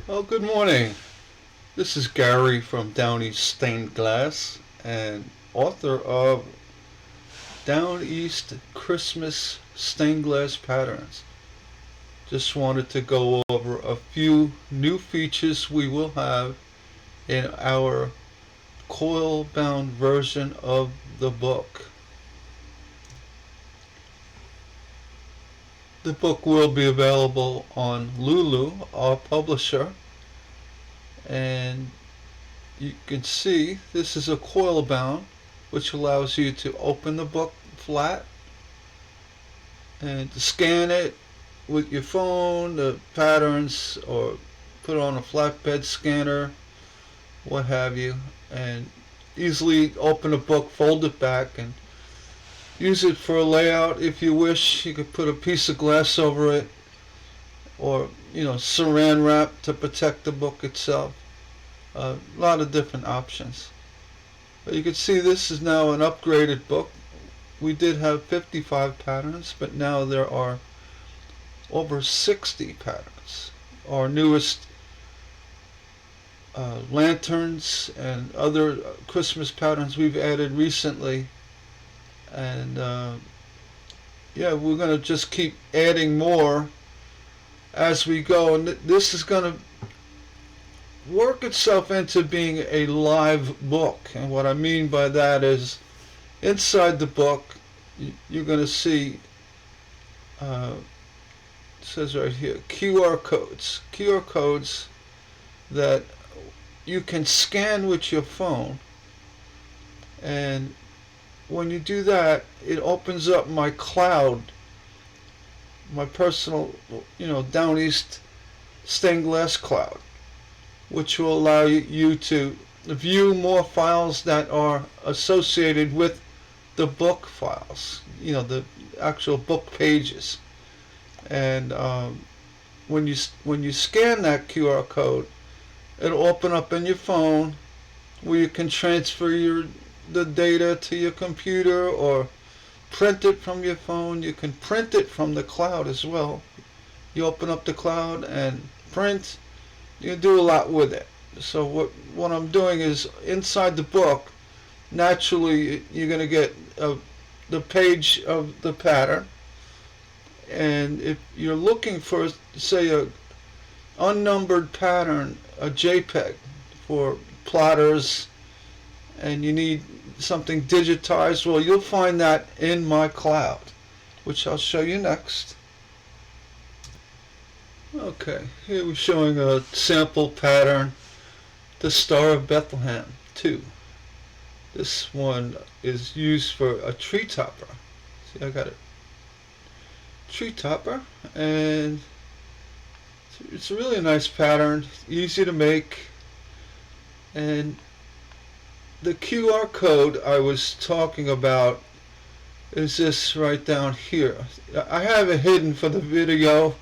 Well, good morning. This is Gary from Down East Stained Glass and author of Down East Christmas Stained Glass Patterns. Just wanted to go over a few new features we will have in our coil bound version of the book. The book will be available on Lulu, our publisher, and you can see this is a coil bound, which allows you to open the book flat and to scan it with your phone, the patterns, or put it on a flatbed scanner, what have you, and easily open a book, fold it back, and use it for a layout if you wish. You could put a piece of glass over it, or saran wrap to protect the book itself. A lot of different options. But you can see this is now an upgraded book. We did have 55 patterns, but now there are over 60 patterns. Our newest lanterns and other Christmas patterns we've added recently. And we're going to just keep adding more as we go. And this is going to work itself into being a live book. And what I mean by that is inside the book you're going to see it says right here QR codes that you can scan with your phone, and when you do that it opens up my cloud, my personal Down East Stained Glass cloud, which will allow you to view more files that are associated with the book files, the actual book pages. And when you scan that QR code, it'll open up in your phone where you can transfer the data to your computer or print it from your phone. You can print it from the cloud as well. You open up the cloud and print. You can do a lot with it. So what I'm doing is inside the book, naturally you're going to get the page of the pattern, and if you're looking for, say, a unnumbered pattern, a JPEG for plotters, and you need something digitized, well, you'll find that in my cloud, which I'll show you next. Okay, here we're showing a sample pattern, the Star of Bethlehem 2. This one is used for a tree topper. See, I got it. Tree topper, and it's a really nice pattern, easy to make. And the QR code I was talking about is this right down here. I have it hidden for the video.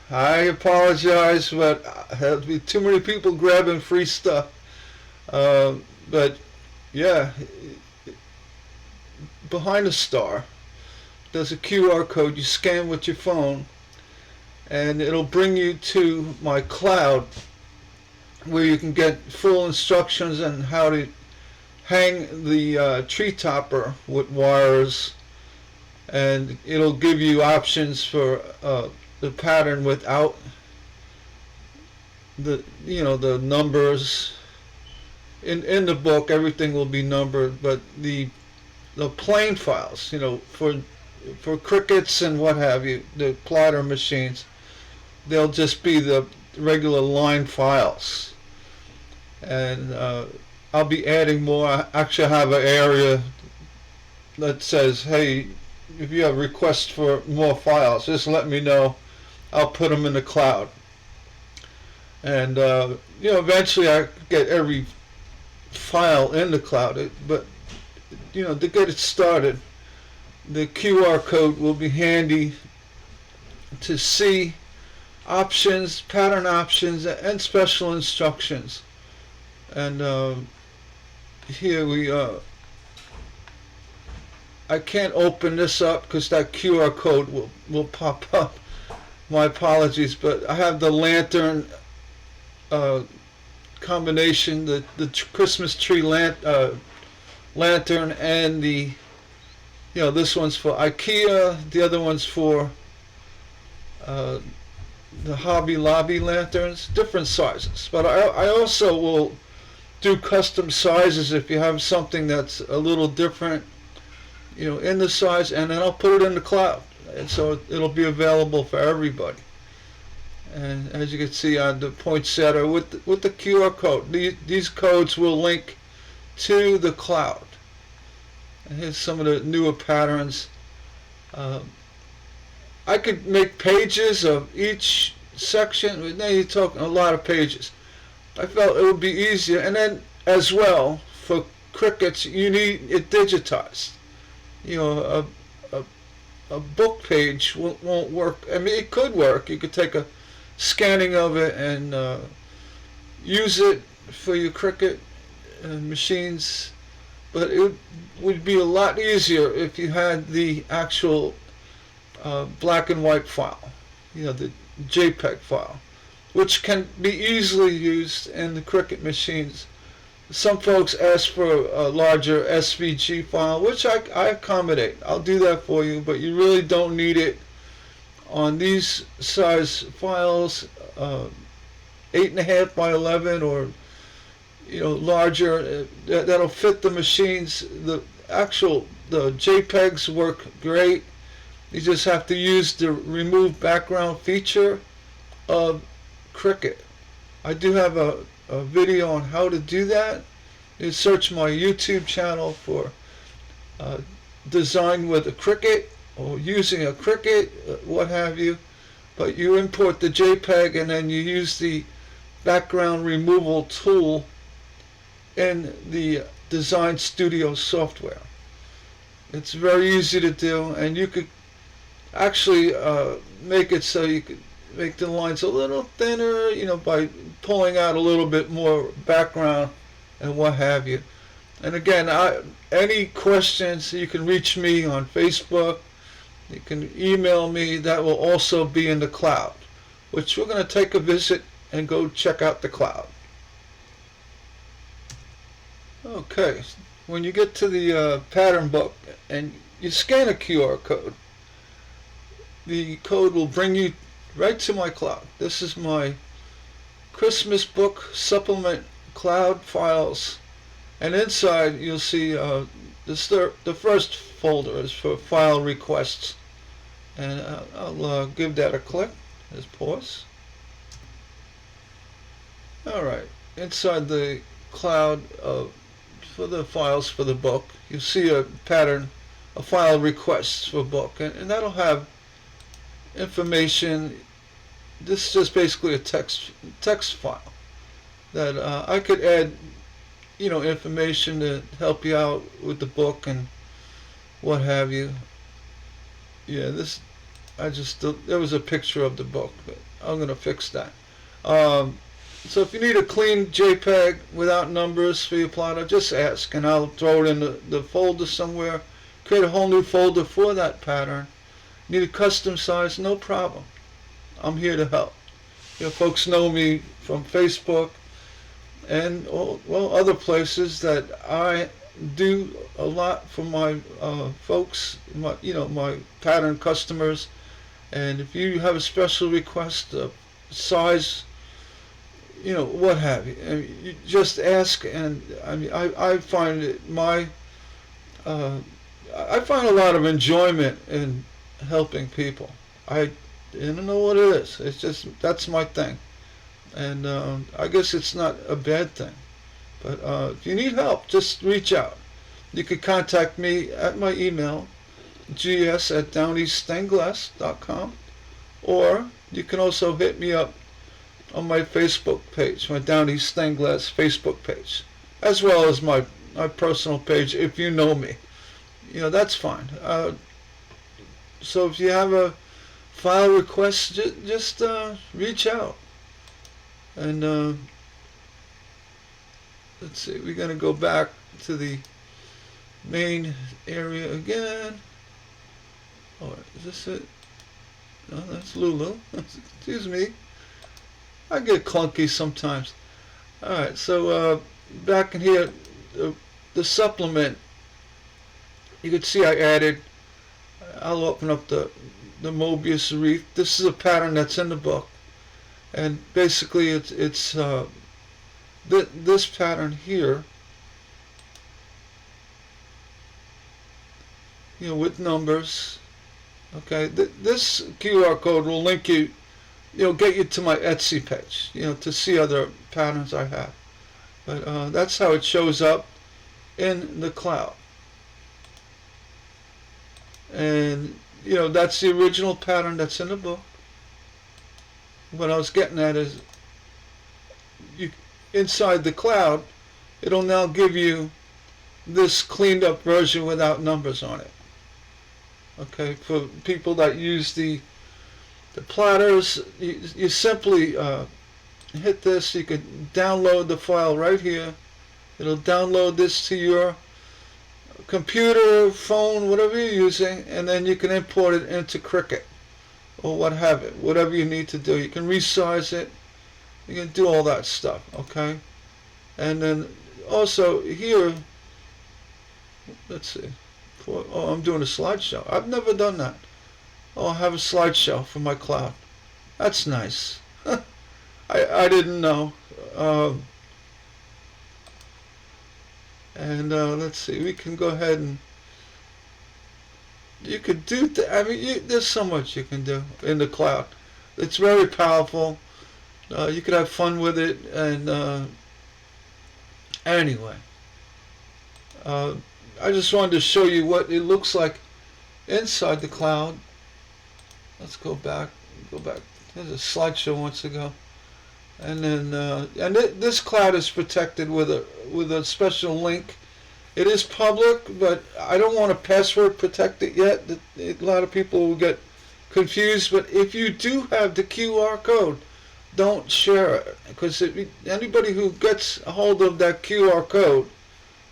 I apologize, but there'll be too many people grabbing free stuff. But yeah, behind the star there's a QR code you scan with your phone, and it'll bring you to my cloud where you can get full instructions on how to hang the tree topper with wires, and it'll give you options for the pattern without the numbers. In the book everything will be numbered, but the plain files, for crickets and what have you, the plotter machines, they'll just be the regular line files. And I'll be adding more. I actually have an area that says, hey, if you have requests for more files, just let me know. I'll put them in the cloud. And eventually I get every file in the cloud, but to get it started, the QR code will be handy to see options, pattern options, and special instructions. And here I can't open this up because that QR code will pop up. My apologies, but I have the lantern uh, combination, the Christmas tree lantern, and this one's for IKEA, the other one's for uh, the Hobby Lobby lanterns, different sizes. But I also will do custom sizes if you have something that's a little different, in the size, and then I'll put it in the cloud, and so it'll be available for everybody. And as you can see on the poinsettia with the QR code, these codes will link to the cloud. And here's some of the newer patterns. I could make pages of each section. Now you're talking a lot of pages. I felt it would be easier, and then as well for Cricuts, you need it digitized. A book page won't work. I mean, it could work. You could take a scanning of it and use it for your Cricut machines, but it would be a lot easier if you had the actual black and white file, the JPEG file, which can be easily used in the Cricut machines. Some folks ask for a larger SVG file, which I accommodate. I'll do that for you, but you really don't need it on these size files, 8.5 by 11 or larger. That'll fit the machines. The JPEGs work great. You just have to use the remove background feature of Cricut. I do have a video on how to do that. You search my YouTube channel for design with a Cricut or using a Cricut, what have you. But you import the JPEG and then you use the background removal tool in the Design Studio software. It's very easy to do, and you could actually make it so you could make the lines a little thinner, by pulling out a little bit more background and what have you. And again, any questions, you can reach me on Facebook. You can email me. That will also be in the cloud, which we're going to take a visit and go check out the cloud. Okay, when you get to the pattern book and you scan a QR code, the code will bring you right to my cloud. This is my Christmas book supplement cloud files, and inside you'll see the first folder is for file requests, and I'll give that a click. Just pause. Alright, inside the cloud for the files for the book, you see a pattern, a file requests for book, and that'll have information. This is just basically a text file that I could add, information to help you out with the book and what have you. Yeah, there was a picture of the book, but I'm gonna fix that. So if you need a clean JPEG without numbers for your plotter, just ask and I'll throw it in the folder somewhere. Create a whole new folder for that pattern. Need a custom size? No problem. I'm here to help. Folks know me from Facebook and other places that I do a lot for my folks, my pattern customers. And if you have a special request, size, what have you, you just ask. And I find it I find a lot of enjoyment in helping people. I don't know what it is. It's just, that's my thing. And I guess it's not a bad thing. But if you need help, just reach out. You can contact me at my email, gs@downiestainedglass.com, or you can also hit me up on my Facebook page, my Downey Stained Glass Facebook page, as well as my personal page if you know me. That's fine. So if you have a file request, just reach out. And let's see, we're going to go back to the main area again. Oh, is this it? No, that's Lulu. Excuse me. I get clunky sometimes. All right, so back in here, the supplement. You can see I added. I'll open up the Mobius wreath. This is a pattern that's in the book, and basically it's this pattern here, with numbers. Okay, this QR code will link you, get you to my Etsy page, to see other patterns I have. But that's how it shows up in the cloud. And, that's the original pattern that's in the book. What I was getting at is, inside the cloud, it'll now give you this cleaned up version without numbers on it. Okay, for people that use the platters, you simply hit this. You can download the file right here. It'll download this to your computer, phone, whatever you're using, and then you can import it into Cricut or what have it, whatever you need to do. You can resize it. You can do all that stuff, okay? And then also here, let's see. Oh, I'm doing a slideshow. I've never done that. Oh, I have a slideshow for my cloud. That's nice. I didn't know. And let's see. We can go ahead and you could do. There's so much you can do in the cloud. It's very powerful. You could have fun with it. And anyway. I just wanted to show you what it looks like inside the cloud. Let's go back. There's a slideshow once ago, and then this cloud is protected with a special link. It is public, but I don't want to password protect it yet. A lot of people will get confused. But if you do have the QR code, don't share it, because anybody who gets a hold of that QR code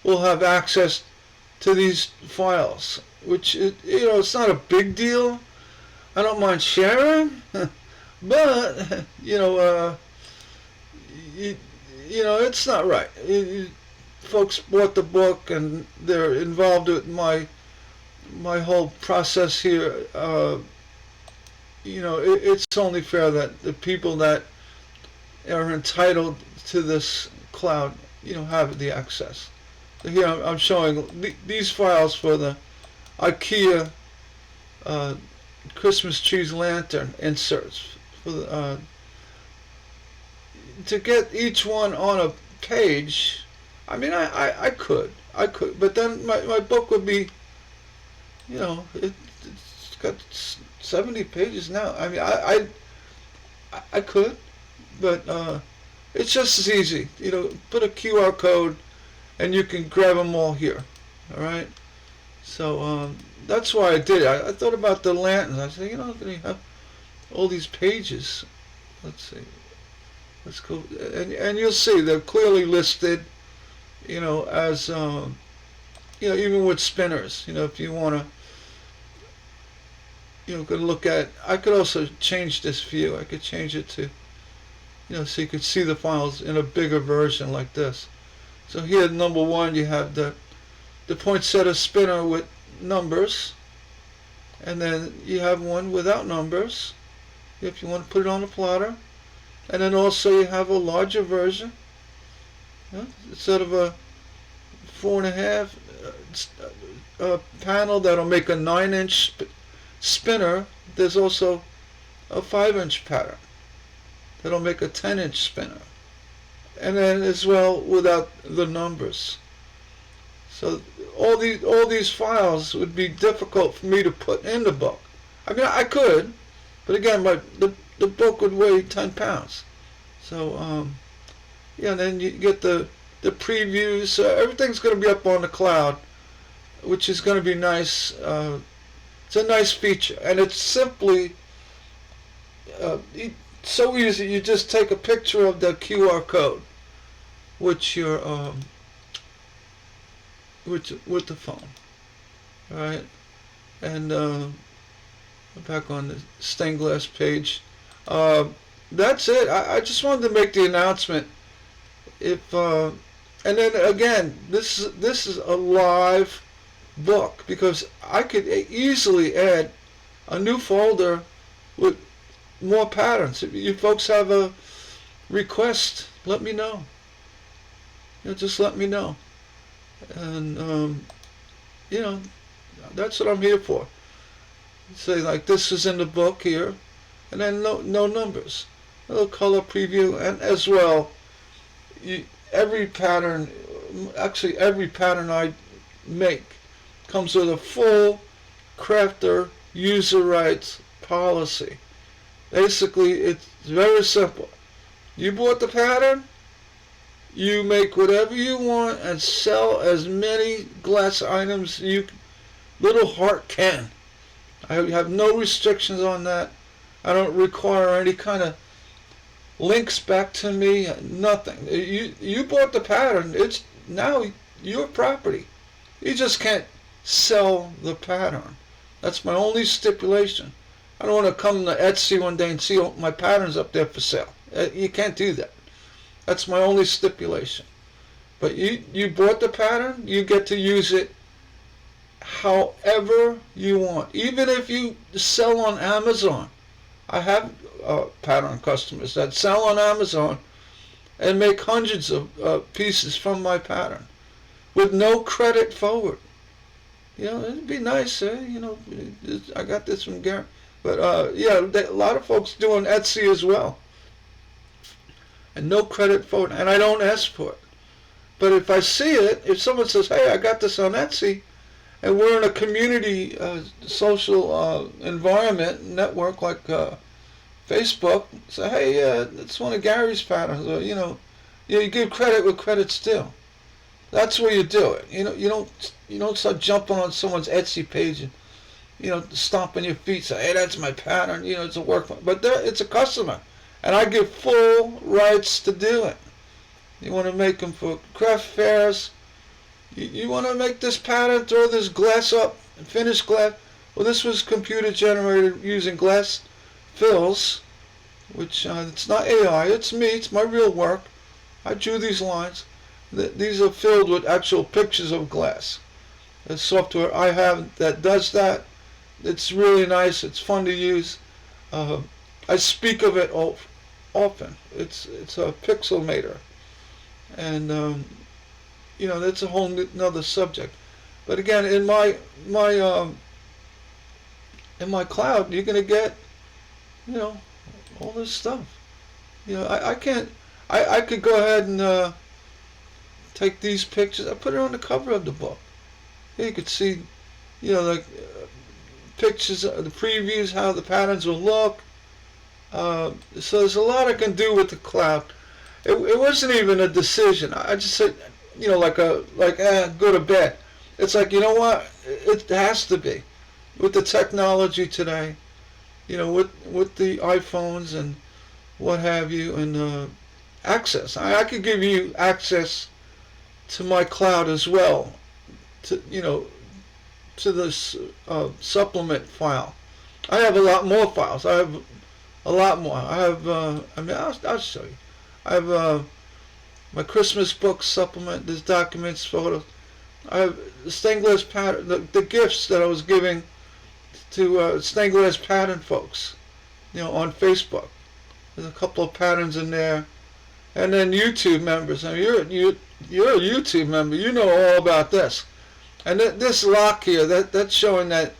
will have access to these files, which it's not a big deal. I don't mind sharing, but it's not right. Folks bought the book and they're involved with my whole process here. It's only fair that the people that are entitled to this cloud, have the access. Here I'm showing these files for the IKEA Christmas trees lantern inserts. For to get each one on a page, I could, but then my book would be, it's got 70 pages now. I could, but it's just as easy. Put a QR code and you can grab them all here. All right. So that's why I did it. I thought about the lanterns. I said, they have all these pages. Let's see. Let's go, and you'll see they're clearly listed. As even with spinners. If you want to, go look at. I could also change this view. I could change it to, so you could see the files in a bigger version like this. So here, number one, you have the poinsettia spinner with numbers, and then you have one without numbers if you want to put it on a plotter, and then also you have a larger version. Instead of a 4.5 panel that'll make a 9-inch spinner, there's also a 5-inch pattern that'll make a 10-inch spinner. And then as well without the numbers. So all these files would be difficult for me to put in the book. I could, but again, the book would weigh 10 pounds. So and then you get the previews. Everything's going to be up on the cloud, which is going to be nice. It's a nice feature, and it's simply so easy. You just take a picture of the QR code with your with the phone, all right? And back on the stained glass page, that's it. I just wanted to make the announcement. If and then again, this is a live book because I could easily add a new folder with more patterns. If you folks have a request, let me know. Just let me know. And that's what I'm here for. Say like this is in the book here, and then no numbers, a little color preview, and as well, every pattern, actually every pattern I make comes with a full crafter user rights policy. Basically, it's very simple. You bought the pattern, you make whatever you want and sell as many glass items you little heart can. I have no restrictions on that. I don't require any kind of links back to me, nothing. You bought the pattern, it's now your property. You just can't sell the pattern. That's my only stipulation. I don't want to come to Etsy one day and see my patterns up there for sale. You can't do that. That's my only stipulation. But you bought the pattern, you get to use it however you want. Even if you sell on Amazon. I have pattern customers that sell on Amazon and make hundreds of pieces from my pattern with no credit forward. It'd be nice, I got this from Gary. But a lot of folks do on Etsy as well. And no credit forward. And I don't ask for it. But if I see it, if someone says, hey, I got this on Etsy, and we're in a community social environment, network like Facebook, say, hey, it's one of Gary's patterns. Or, you give credit where credit's due. That's where you do it. You don't start jumping on someone's Etsy page and stomping your feet, say, hey, that's my pattern. It's a work, but it's a customer, and I give full rights to do it. You want to make them for craft fairs. You want to make this pattern, throw this glass up, and finish glass. Well, this was computer generated using glass fills, which it's not AI, it's me, it's my real work. I drew these lines. These are filled with actual pictures of glass. The software I have that does that, it's really nice, it's fun to use. I speak of it often. It's a Pixelmator. And that's a whole another subject. But again, in my cloud, you're gonna get, all this stuff. I can't. I could go ahead and take these pictures. I put it on the cover of the book. You could see, like pictures, the previews, how the patterns will look. So there's a lot I can do with the cloud. It wasn't even a decision. I just said, go to bed. It's like, you know what? It has to be. With the technology today, with the iPhones and what have you, and access. I could give you access to my cloud as well, to this supplement file. I have a lot more files. I have a lot more. I have, I'll show you. I have my Christmas book supplement. There's documents, photos. I have stained glass pattern, the gifts that I was giving to stained glass pattern folks, on Facebook. There's a couple of patterns in there, and then YouTube members. I mean, you're a YouTube member. You know all about this. And this lock here, that's showing that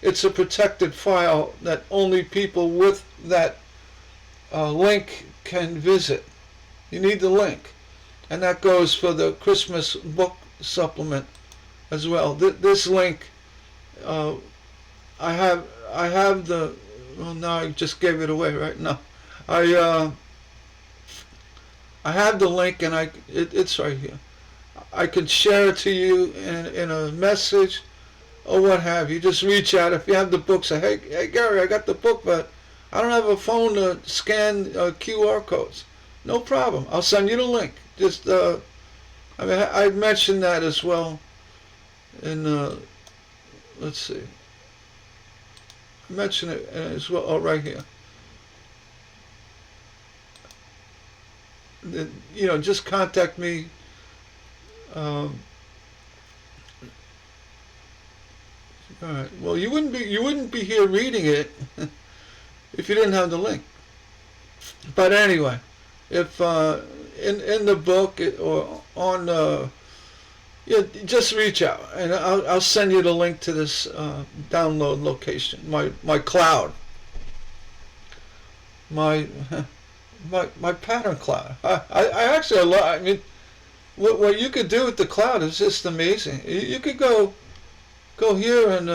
it's a protected file that only people with that link can visit. You need the link, and that goes for the Christmas book supplement as well. This link, I have the. Well, now I just gave it away right now. I have the link, and it's right here. I can share it to you in a message or what have you. Just reach out. If you have the book, say, hey Gary, I got the book, but I don't have a phone to scan QR codes. No problem. I'll send you the link. Just, I mentioned that as well. And let's see. I mentioned it as well. Oh, right here. just contact me. Um, all right. Well, you wouldn't be here reading it if you didn't have the link. But anyway, if in the book or on yeah, just reach out and I'll send you the link to this download location. My cloud, my my pattern cloud. I actually love. I mean, what you could do with the cloud is just amazing. You could go here and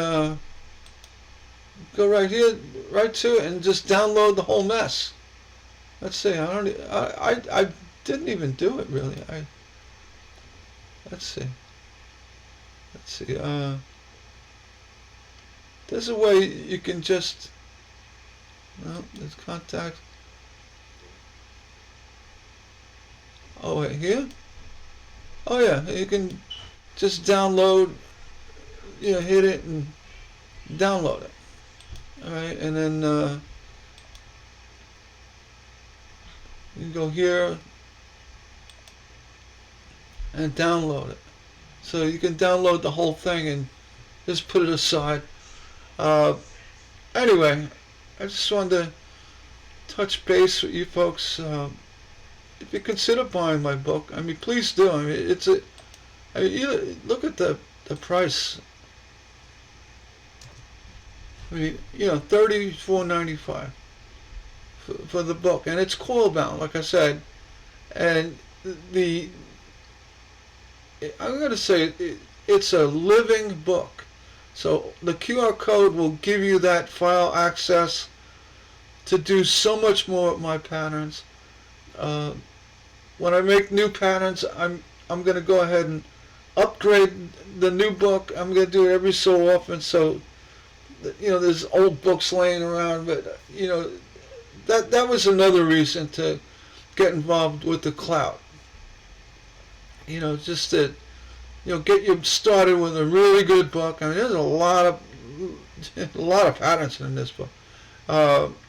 go right here, right to it, and just download the whole mess. Let's see. I didn't even do it really. Let's see. Let's see. There's a way you can just. No, there's contact. Oh wait, here. Oh yeah, you can just download. Hit it and download it. All right, and then you can go here and download it. So you can download the whole thing and just put it aside. Anyway, I just wanted to touch base with you folks. If you consider buying my book, I mean, please do. I mean, you look at the price. I mean, $34.95 for the book, and it's coil bound, like I said. And I'm going to say it's a living book. So the QR code will give you that file access to do so much more with my patterns. When I make new patterns, I'm going to go ahead and upgrade the new book. I'm going to do it every so often. So there's old books laying around, but that was another reason to get involved with the cloud. Just to get you started with a really good book. I mean, there's a lot of patterns in this book.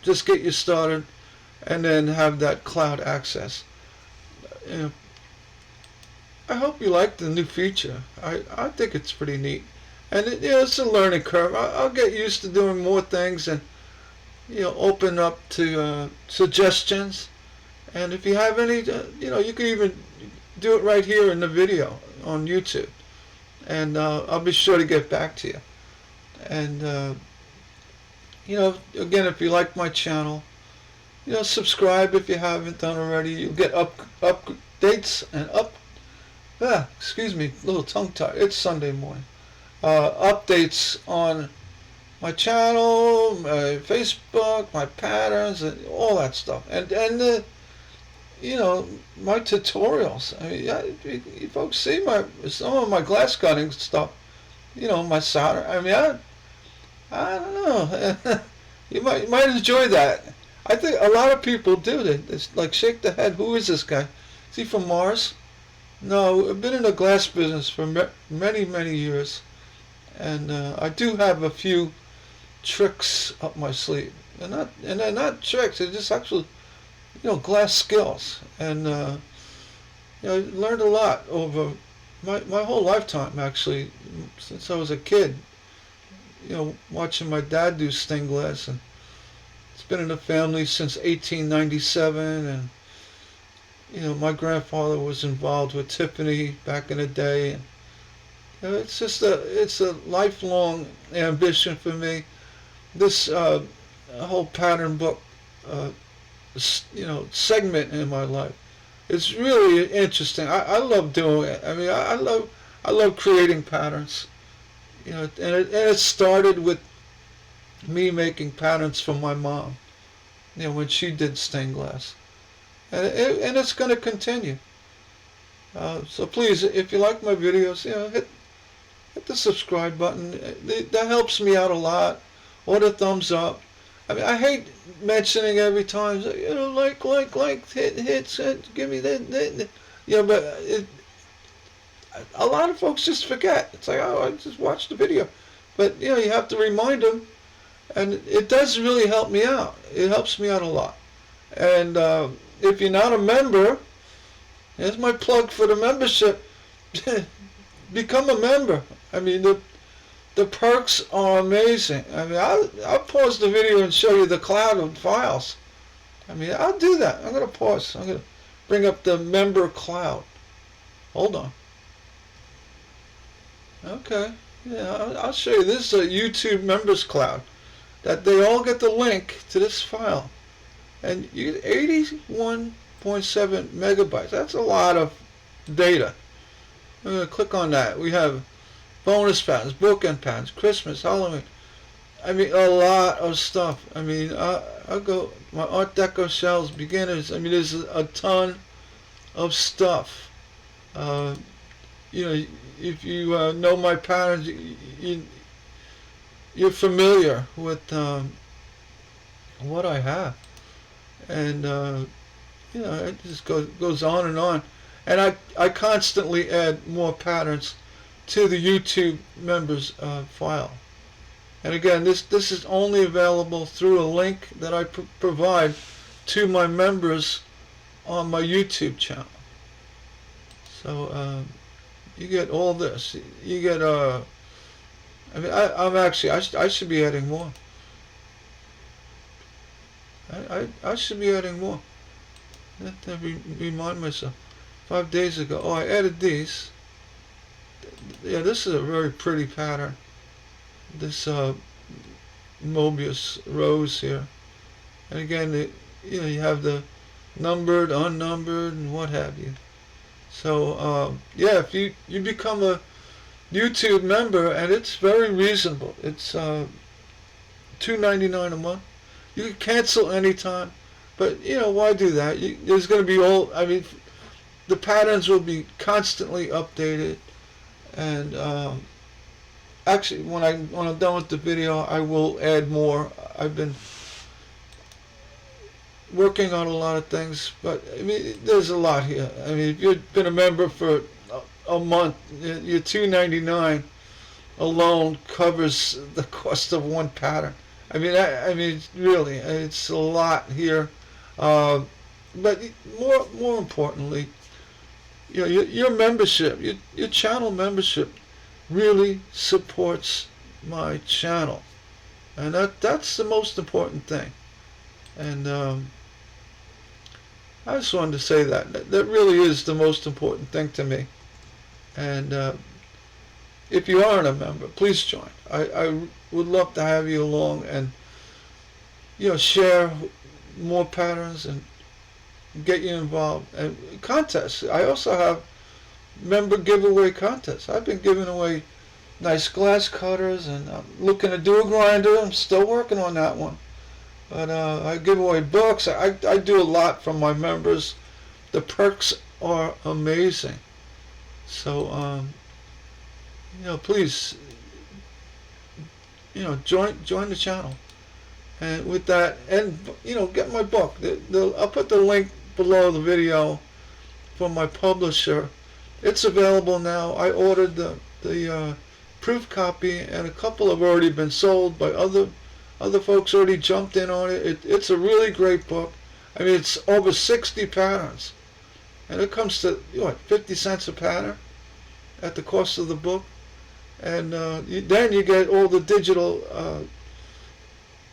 Just get you started, and then have that cloud access. I hope you like the new feature. I think it's pretty neat. And it's a learning curve. I'll get used to doing more things and open up to suggestions. And if you have any, you can even do it right here in the video on YouTube. And I'll be sure to get back to you. And again, if you like my channel, subscribe if you haven't done already. You'll get updates and excuse me, a little tongue tied. It's Sunday morning. Updates on my channel, my Facebook, my patterns, and all that stuff, and my tutorials. I mean, you folks see some of my glass cutting stuff, my solder. I mean, I don't know. You might enjoy that. I think a lot of people do. They like shake their head. Who is this guy? Is he from Mars? No, I've been in the glass business for many, many years. And I do have a few tricks up my sleeve, and they're not tricks. They're just actual, glass skills. And I learned a lot over my whole lifetime, actually, since I was a kid. Watching my dad do stained glass, and it's been in the family since 1897. And my grandfather was involved with Tiffany back in the day. And, it's a lifelong ambition for me. This whole pattern book, segment in my life, it's really interesting. I love doing it. I mean, I love creating patterns. And it started with me making patterns for my mom. When she did stained glass, and it's going to continue. So please, if you like my videos, hit the subscribe button. That helps me out a lot. Or the thumbs up. I mean, I hate mentioning every time, like, hit, give me that. But a lot of folks just forget. It's like, oh, I just watched the video. But, you have to remind them. And it does really help me out. It helps me out a lot. And if you're not a member, There's my plug for the membership. Become a member. I mean, the perks are amazing. I mean, I'll pause the video and show you the cloud of files. I mean, I'll do that. I'm going to pause. I'm going to bring up the member cloud. Hold on. Okay. Yeah, I'll show you. This is a YouTube members cloud. That they all get the link to this file. And you get 81.7 megabytes. That's a lot of data. I'm going to click on that. We have bonus patterns, bookend patterns, Christmas, Halloween. I mean, a lot of stuff. I mean, I'll go, my Art Deco shells, beginners. I mean, there's a ton of stuff. You know, if you know my patterns, you're familiar with what I have. And, you know, it just goes on and on. And I constantly add more patterns to the YouTube members file. And again, this is only available through a link that I provide to my members on my YouTube channel. So you get all this. You get I mean, I'm actually I should be adding more. I should be adding more. I have to remind myself. 5 days ago. Oh, I added these. Yeah, this is a very pretty pattern. This Mobius rose here. And again, you know, you have the numbered, unnumbered, and what have you. So yeah, if you become a YouTube member, and it's very reasonable. It's $2.99 a month. You can cancel anytime, but you know, why do that? There's going to be I mean, the patterns will be constantly updated, and actually, when I'm done with the video, I will add more. I've been working on a lot of things, but I mean, there's a lot here. I mean, if you've been a member for a month, your $2.99 alone covers the cost of one pattern. I mean, really, it's a lot here. But more importantly, you know, your membership, your channel membership, really supports my channel, and that's the most important thing. And I just wanted to say that really is the most important thing to me. And if you aren't a member, please join. I would love to have you along, and you know, share more patterns and get you involved. And contests. I also have member giveaway contests. I've been giving away nice glass cutters, and I'm looking to do a grinder. I'm still working on that one. But I give away books. I do a lot from my members. The perks are amazing. So you know, please, you know, join the channel. And with that, and you know, get my book. I'll put the link below the video for my publisher. It's available now. I ordered the proof copy, and a couple have already been sold by other folks. Already jumped in on it. It's a really great book. I mean, it's over 60 patterns, and it comes to what, 50 cents a pattern at the cost of the book. And then you get all the digital,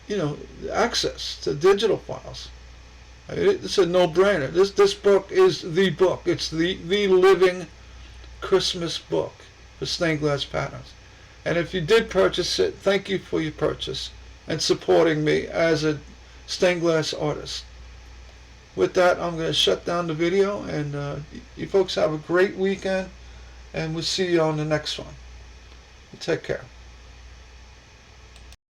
you know, access to digital files. I mean, it's a no-brainer. This book is the book. It's the living Christmas book for stained glass patterns. And if you did purchase it, thank you for your purchase and supporting me as a stained glass artist. With that, I'm going to shut down the video, and you folks have a great weekend, and we'll see you on the next one. Take care.